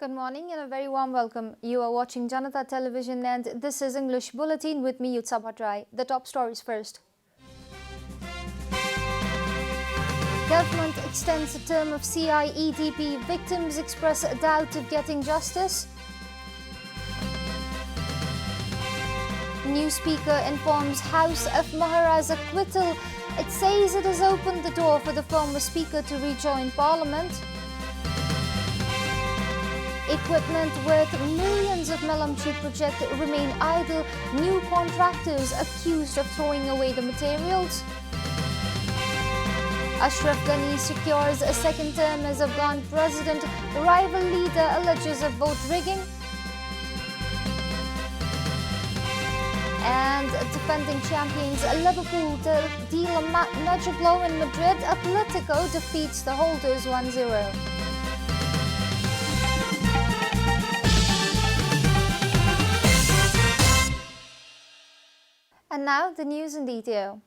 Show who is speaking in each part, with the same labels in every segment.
Speaker 1: Good morning and a very warm welcome. You are watching Janata Television and this is English Bulletin with me, Yutsa Bhatrai. The top stories first. Government extends the term of CIEDP. Victims express a doubt of getting justice. New Speaker informs House of Mahara's acquittal. It says it has opened the door for the former Speaker to rejoin Parliament. Equipment worth millions of Melamchi project remain idle. New contractors accused of throwing away the materials. Ashraf Ghani secures a second term as Afghan president. Rival leader alleges of vote rigging. And defending champions Liverpool deal a major blow in Madrid. Atletico defeats the holders 1-0. And now the news in detail.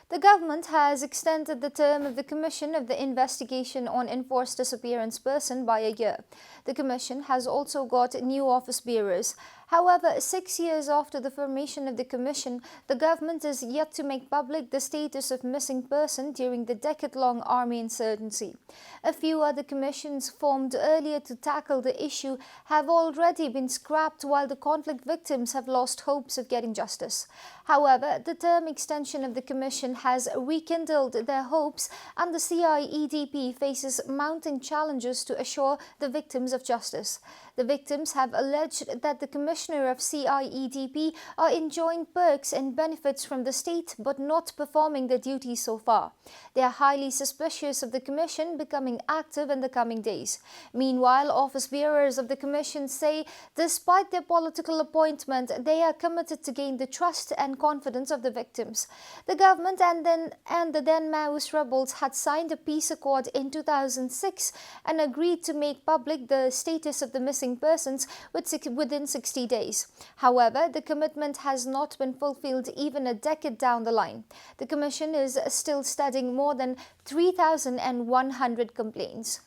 Speaker 1: The government has extended the term of the Commission of the Investigation on Enforced Disappearance Person by a year. The Commission has also got new office bearers. However, 6 years after the formation of the Commission, the government is yet to make public the status of missing person during the decade-long army insurgency. A few other commissions formed earlier to tackle the issue have already been scrapped while the conflict victims have lost hopes of getting justice. However, the term extension of the Commission has rekindled their hopes and the CIEDP faces mounting challenges to assure the victims of justice. The victims have alleged that the Commissioner of CIEDP are enjoying perks and benefits from the state but not performing their duties so far. They are highly suspicious of the Commission becoming active in the coming days. Meanwhile, office bearers of the Commission say despite their political appointment, they are committed to gain the trust and confidence of the victims. The government and the then Maoist rebels had signed a peace accord in 2006 and agreed to make public the status of the missing persons within 60 days. However, the commitment has not been fulfilled even a decade down the line. The Commission is still studying more than 3,100 complaints.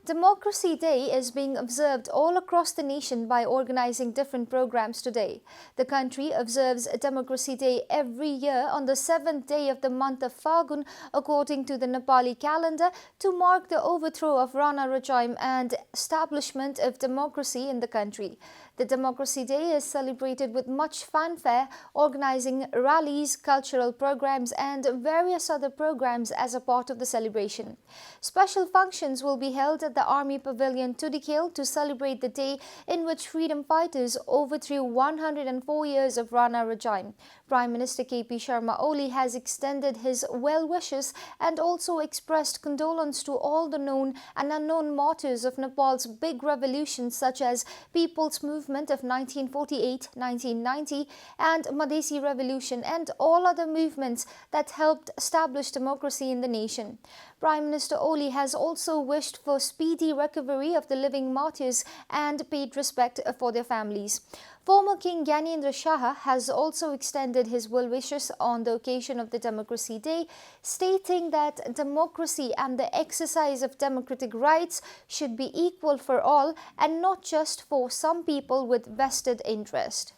Speaker 1: Democracy Day is being observed all across the nation by organizing different programs today. The country observes Democracy Day every year on the 7th day of the month of Falgun, according to the Nepali calendar, to mark the overthrow of Rana regime and establishment of democracy in the country. The Democracy Day is celebrated with much fanfare, organizing rallies, cultural programs and various other programs as a part of the celebration. Special functions will be held at the Army Pavilion Tudikil to celebrate the day in which freedom fighters overthrew 104 years of Rana regime. Prime Minister KP Sharma Oli has extended his well wishes and also expressed condolence to all the known and unknown martyrs of Nepal's big revolutions such as People's Movement of 1948-1990 and Madhesi Revolution and all other movements that helped establish democracy in the nation. Prime Minister Oli has also wished for speedy recovery of the living martyrs and paid respect for their families. Former King Gyanendra Shah has also extended his well wishes on the occasion of the Democracy Day, stating that democracy and the exercise of democratic rights should be equal for all and not just for some people with vested interest.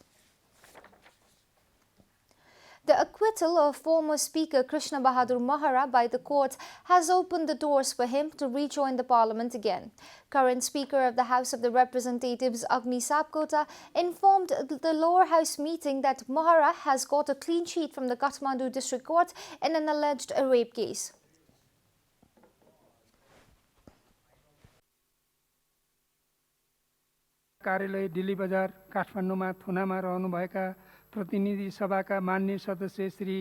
Speaker 1: The acquittal of former Speaker Krishna Bahadur Mahara by the court has opened the doors for him to rejoin the Parliament again. Current Speaker of the House of the Representatives Agni Sapkota informed the lower house meeting that Mahara has got a clean sheet from the Kathmandu District Court in an alleged rape case.
Speaker 2: कार्यालय दिल्ली बजार काठमाडौँमा थुनामा रहनुभएका प्रतिनिधि सभाका माननीय सदस्य श्री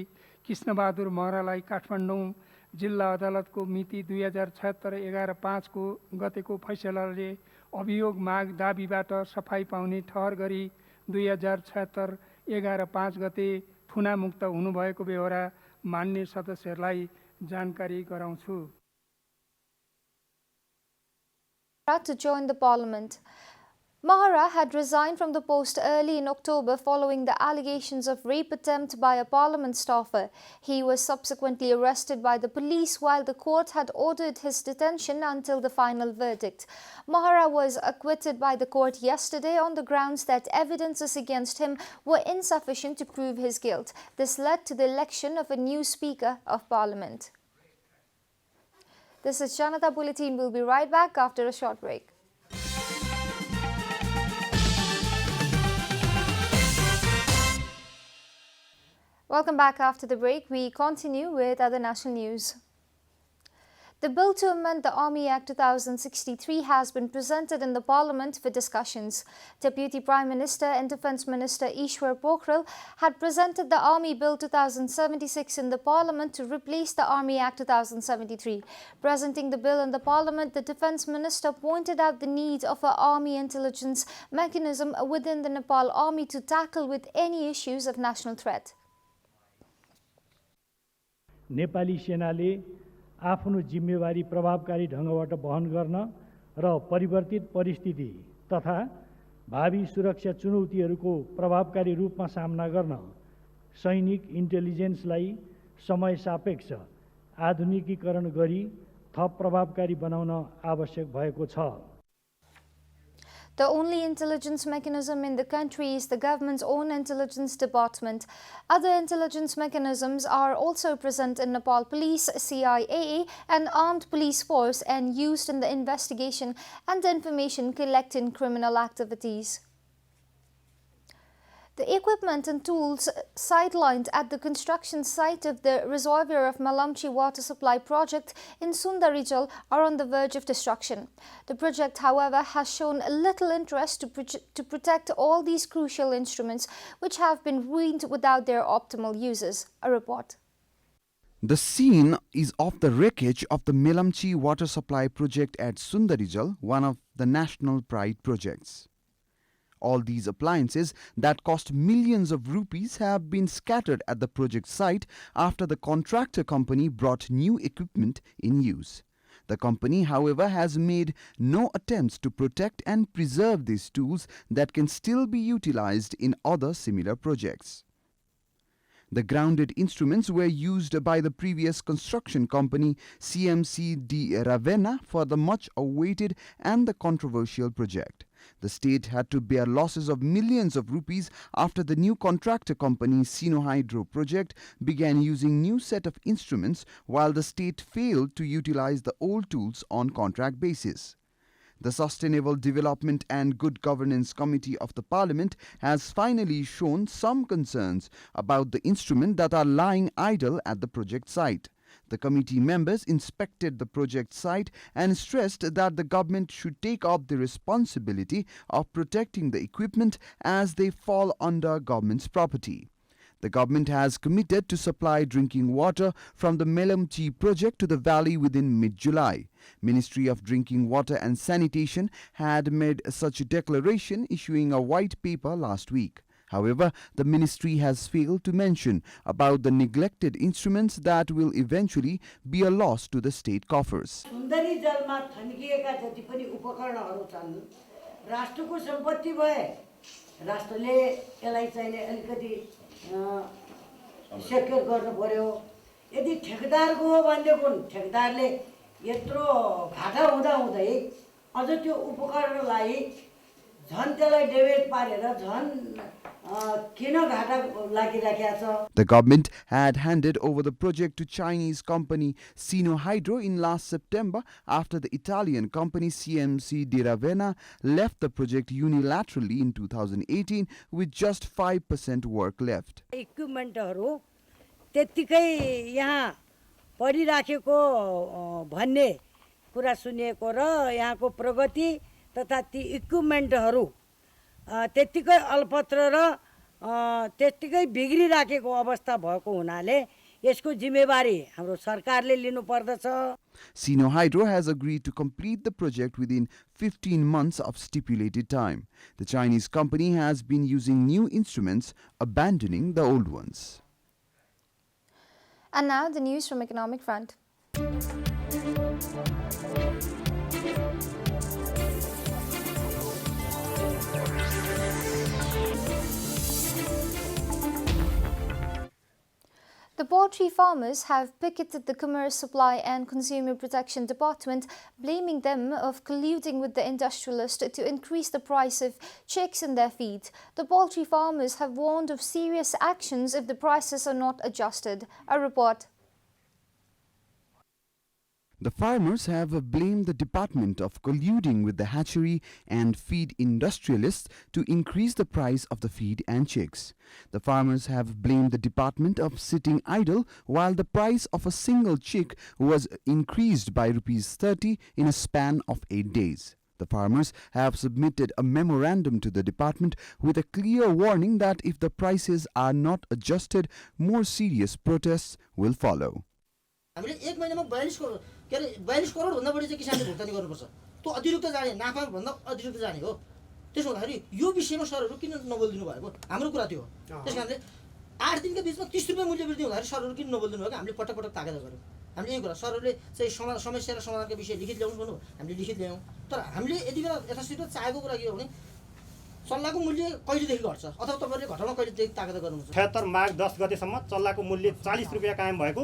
Speaker 2: कृष्णबहादुर महरालाई काठमाडौँ जिल्ला अदालतको मिति 2076-11/5 को गतेको फैसलाले अभियोग माग दाबीबाट सफाई पाउने ठहर गरी 2076-11/5 गते थुनामुक्त हुनुभएको बेहोरा माननीय सदस्यहरूलाई जानकारी गराउँछु।
Speaker 1: To join the Parliament. Mahara had resigned from the post early in October following the allegations of rape attempt by a parliament staffer. He was subsequently arrested by the police while the court had ordered his detention until the final verdict. Mahara was acquitted by the court yesterday on the grounds that evidences against him were insufficient to prove his guilt. This led to the election of a new Speaker of Parliament. This is Janata Bulletin. We'll be right back after a short break. Welcome back after the break. We continue with other national news. The bill to amend the Army Act 2063 has been presented in the Parliament for discussions. Deputy Prime Minister and Defence Minister Ishwar Pokhrel had presented the Army Bill 2076 in the Parliament to replace the Army Act 2073. Presenting the bill in the Parliament, the Defence Minister pointed out the need of an army intelligence mechanism within the Nepal Army to tackle with any issues of national threat.
Speaker 3: Nepali सेनाले आफ्नो जिम्मेवारी प्रभावकारी ढङ्गबाट वहन गर्न र परिवर्तित परिस्थिति तथा भावी सुरक्षा चुनौतीहरूको प्रभावकारी रूपमा सामना गर्न सैनिक इन्टेलिजेन्सलाई समय सापेक्ष आधुनिकीकरण गरी थप प्रभावकारी बनाउन आवश्यक भएको छ।
Speaker 1: The only intelligence mechanism in the country is the government's own intelligence department. Other intelligence mechanisms are also present in Nepal Police, CIA, and Armed Police Force and used in the investigation and information collected in criminal activities. The equipment and tools sidelined at the construction site of the reservoir of Melamchi water supply project in Sundarijal are on the verge of destruction. The project, however, has shown little interest to protect all these crucial instruments, which have been ruined without their optimal uses. A report.
Speaker 4: The scene is of the wreckage of the Melamchi water supply project at Sundarijal, one of the national pride projects. All these appliances that cost millions of rupees have been scattered at the project site after the contractor company brought new equipment in use. The company, however, has made no attempts to protect and preserve these tools that can still be utilized in other similar projects. The grounded instruments were used by the previous construction company CMC de Ravenna for the much awaited and the controversial project. The state had to bear losses of millions of rupees after the new contractor company Sinohydro project began using new set of instruments while the state failed to utilize the old tools on contract basis. The Sustainable Development and Good Governance Committee of the Parliament has finally shown some concerns about the instruments that are lying idle at the project site. The committee members inspected the project site and stressed that the government should take up the responsibility of protecting the equipment as they fall under government's property. The government has committed to supply drinking water from the Melamchi project to the valley within mid-July. Ministry of Drinking Water and Sanitation had made such a declaration, issuing a white paper last week. However, the ministry has failed to mention about the neglected instruments that will eventually be a loss to the state coffers.
Speaker 5: सुन्दरी जलमा थन्किएका जति पनि उपकरणहरू छन् राष्ट्रको सम्पत्ति भए राष्ट्रले यसलाई चाहिँ अलिकति secure गर्नु पर्यो। यदि ठेकेदारको हो भनेदेखि ठेकेदारले यत्रो घाटा हुँदा हुँदै अझ त्यो उपकरणलाई झन् त्यसलाई डेमेज पारेर झन्
Speaker 4: The government had handed over the project to Chinese company Sinohydro in last September after the Italian company CMC de Ravenna left the project unilaterally in 2018 with just 5% work left.
Speaker 5: इक्विपमेन्टहरु त्यतिकै यहाँ परिराखेको भन्ने कुरा सुनिएको र यहाँको प्रगति तथा ती इक्विपमेन्टहरु त्यतिकै अल्पत्र र त्यतिकै बिग्रिराखेको अवस्था भएको हुनाले यसको जिम्मेवारी हाम्रो सरकारले लिनु पर्दछ।
Speaker 4: Sinohydro has agreed to complete the project within 15 months of stipulated time. The Chinese company has been using new instruments, abandoning the old ones.
Speaker 1: And now the news from Economic Front. The poultry farmers have picketed the Commerce, Supply and Consumer Protection Department, blaming them of colluding with the industrialist to increase the price of chicks in their feed. The poultry farmers have warned of serious actions if the prices are not adjusted. A report.
Speaker 4: The farmers have blamed the department of colluding with the hatchery and feed industrialists to increase the price of the feed and chicks. The farmers have blamed the department of sitting idle while the price of a single chick was increased by ₹30 in a span of 8 days. The farmers have submitted a memorandum to the department with a clear warning that if the prices are not adjusted, more serious protests will follow.
Speaker 6: हामीले एक महिनामा 42 करोड भन्दा बढी चाहिँ किसानले भुक्तानी गर्नुपर्छ। त्यो अतिरिक्त जाने नाफा भन्दा अतिरिक्त जाने हो। त्यसो हुँदाखेरि यो विषयमा सरहरु किन नबोल्दिनु भएको? हाम्रो कुरा त्यो हो। त्यसकारणले 8 दिनका बीचमा 30 रुपैयाँ मूल्य वृद्धि हुँदाखेरि सरहरु किन नबोल्दिनु भएको? हामीले पटक पटक ताकेत गर्यौं। हामीले यही कुरा सरहरुले चाहिँ समस्या र समाधानका विषय लिखित ल्याउनु भन्नु हामीले लिखित ल्यायौं। तर हामीले यति बेला यथाशीघ्र चाहेको कुरा के हो भने चल्लाको मूल्य कहिलेदेखि घट्छ अथवा तपाईहरुले घटाउन कहिलेदेखि ताकेत गर्नुहुन्छ?
Speaker 7: 76 माघ 10 गतेसम्म चल्लाको मूल्य 40 रुपैयाँ कायम भएको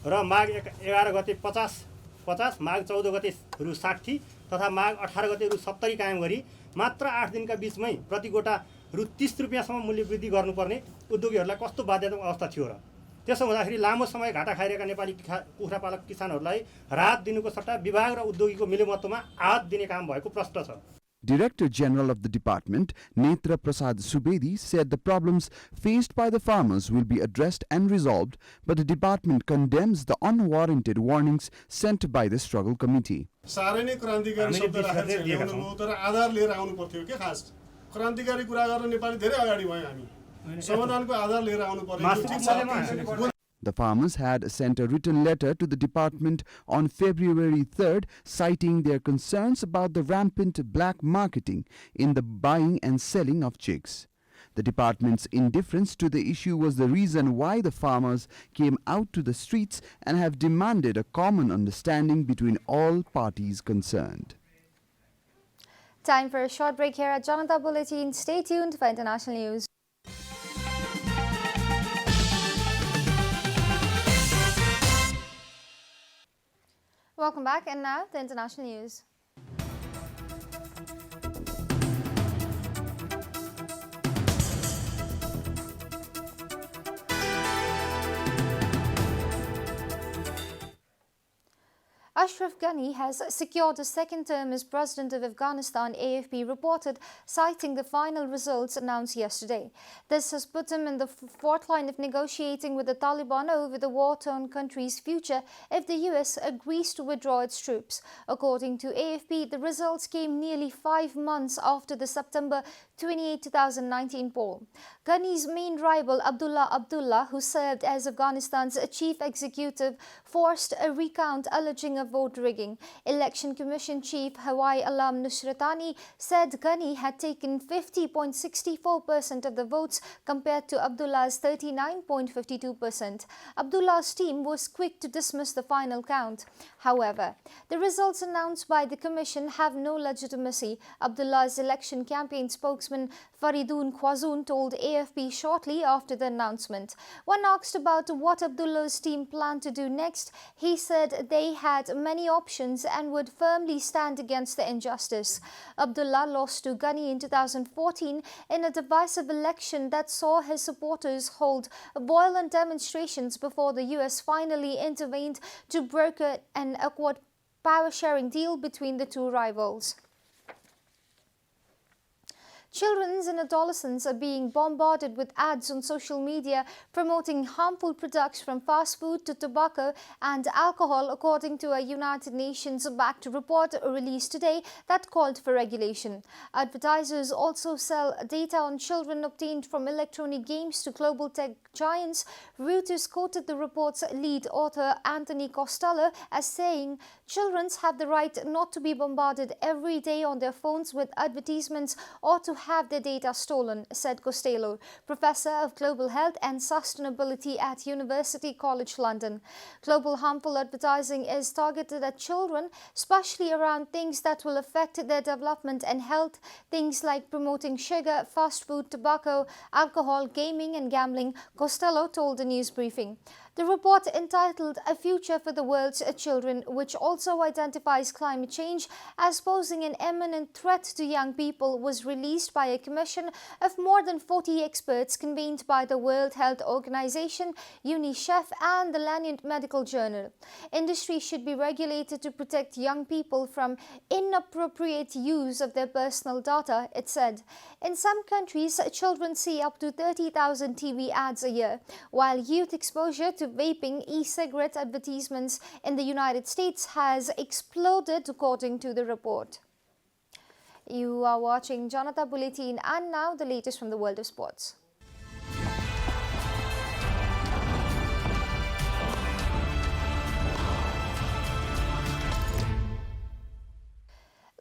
Speaker 7: र माघ 11 गते 50, माघ 14 गते ₹60 तथा माघ 18 गते ₹70 कायम गरी मात्र 8 दिनका बीचमै प्रति गोटा ₹30 रुपैयाँसम्म मूल्य वृद्धि गर्नुपर्ने उद्योगीहरूलाई कस्तो बाध्यतामूलक अवस्था थियो र? त्यसो हुँदाखेरि लामो समय घाटा खाइरहेका नेपाली कुखुरा पालक किसानहरूलाई राहत दिनुको सट्टा विभाग र उद्योगीको मिलेमतोमा आहत दिने काम भएको प्रश्न छ।
Speaker 4: Director General of the department, Netra Prasad Subedi, said the problems faced by the farmers will be addressed and resolved, but the department condemns the unwarranted warnings sent by the struggle committee.
Speaker 8: सारै नै क्रान्तिकारी शब्द राखेर ल्याउनु हो तर आधार लिएर आउनु पर्थ्यो के खास क्रान्तिकारी कुरा गर्न नेपाली धेरै अगाडि भयो हामी समाधानको आधार लिएर आउनु पर्यो।
Speaker 4: The farmers had sent a written letter to the department on February 3rd, citing their concerns about the rampant black marketing in the buying and selling of chicks. The department's indifference to the issue was the reason why the farmers came out to the streets and have demanded a common understanding between all parties concerned.
Speaker 1: Time for a short break here at Janata Bulletin. Stay tuned for international news. Welcome back, and now the international news. Ashraf Ghani has secured a second term as president of Afghanistan, AFP reported, citing the final results announced yesterday. This has put him in the fourth line of negotiating with the Taliban over the war-torn country's future if the US agrees to withdraw its troops. According to AFP, the results came nearly 5 months after the September 28, 2019 poll. Ghani's main rival, Abdullah Abdullah, who served as Afghanistan's chief executive, forced a recount alleging of vote rigging. Election Commission Chief Hawaii Alam Nusratani said Ghani had taken 50.64% of the votes compared to Abdullah's 39.52%. Abdullah's team was quick to dismiss the final count. However, the results announced by the Commission have no legitimacy. Abdullah's election campaign spokesman Faridun Khwazun told AFP shortly after the announcement. When asked about what Abdullah's team planned to do next, he said they had many options and would firmly stand against the injustice. Abdullah lost to Ghani in 2014 in a divisive election that saw his supporters hold violent demonstrations before the US finally intervened to broker an awkward power-sharing deal between the two rivals. Children and adolescents are being bombarded with ads on social media promoting harmful products from fast food to tobacco and alcohol, according to a United Nations-backed report released today that called for regulation. Advertisers also sell data on children obtained from electronic games to global tech giants. Reuters quoted the report's lead author Anthony Costello as saying, "Children have the right not to be bombarded every day on their phones with advertisements or to have their data stolen," said Costello, Professor of Global Health and Sustainability at University College London. Global harmful advertising is targeted at children, especially around things that will affect their development and health, things like promoting sugar, fast food, tobacco, alcohol, gaming and gambling, Costello told a news briefing. The report, entitled A Future for the World's Children, which also identifies climate change as posing an imminent threat to young people, was released by a commission of more than 40 experts convened by the World Health Organization, UNICEF and the Lancet Medical Journal. Industry should be regulated to protect young people from inappropriate use of their personal data, it said. In some countries, children see up to 30,000 TV ads a year, while youth exposure to vaping, e-cigarette advertisements in the United States has exploded, according to the report. You are watching Janata Bulletin, and now the latest from the world of sports.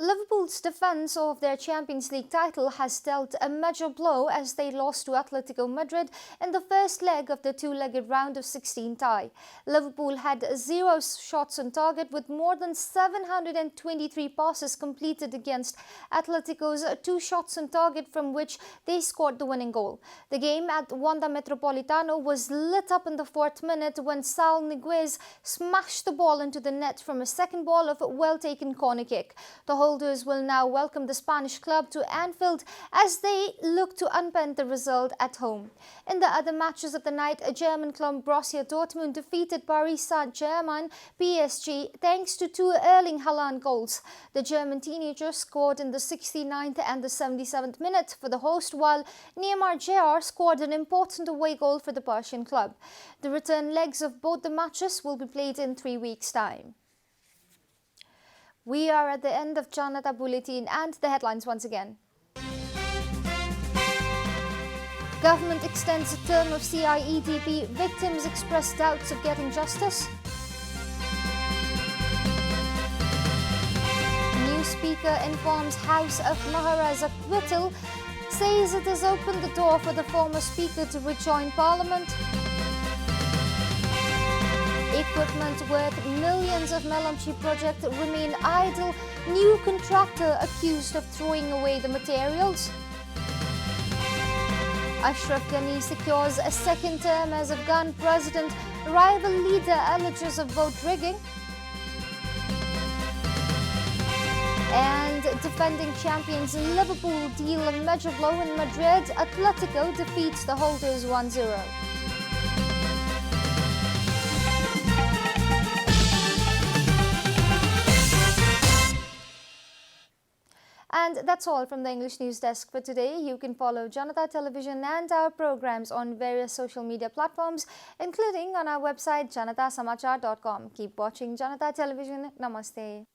Speaker 1: Liverpool's defence of their Champions League title has dealt a major blow as they lost to Atletico Madrid in the first leg of the two-legged round of 16 tie. Liverpool had 0 shots on target, with more than 723 passes completed against Atletico's 2 shots on target, from which they scored the winning goal. The game at Wanda Metropolitano was lit up in the 4th minute when Saul Niguez smashed the ball into the net from a second ball of a well-taken corner kick. The holders will now welcome the Spanish club to Anfield as they look to unbend the result at home. In the other matches of the night, a German club Borussia Dortmund defeated Paris Saint-Germain PSG thanks to 2 Erling Haaland goals. The German teenager scored in the 69th and the 77th minute for the host, while Neymar Jr. scored an important away goal for the Persian club. The return legs of both the matches will be played in 3 weeks' time. We are at the end of Janata Bulletin, and the headlines once again. Government extends the term of CIEDP. Victims express doubts of getting justice. New Speaker informs House of Maharaja acquittal, says it has opened the door for the former Speaker to rejoin Parliament. Equipment worth millions of Melamchi project remain idle. New contractor accused of throwing away the materials. Ashraf Ghani secures a second term as Afghan president. Rival leader alleges of vote rigging. And defending champions Liverpool deal a major blow in Madrid. Atletico defeats the holders 1-0. And that's all from the English News Desk for today. You can follow Janata Television and our programs on various social media platforms, including on our website janatasamachar.com. Keep watching Janata Television. Namaste.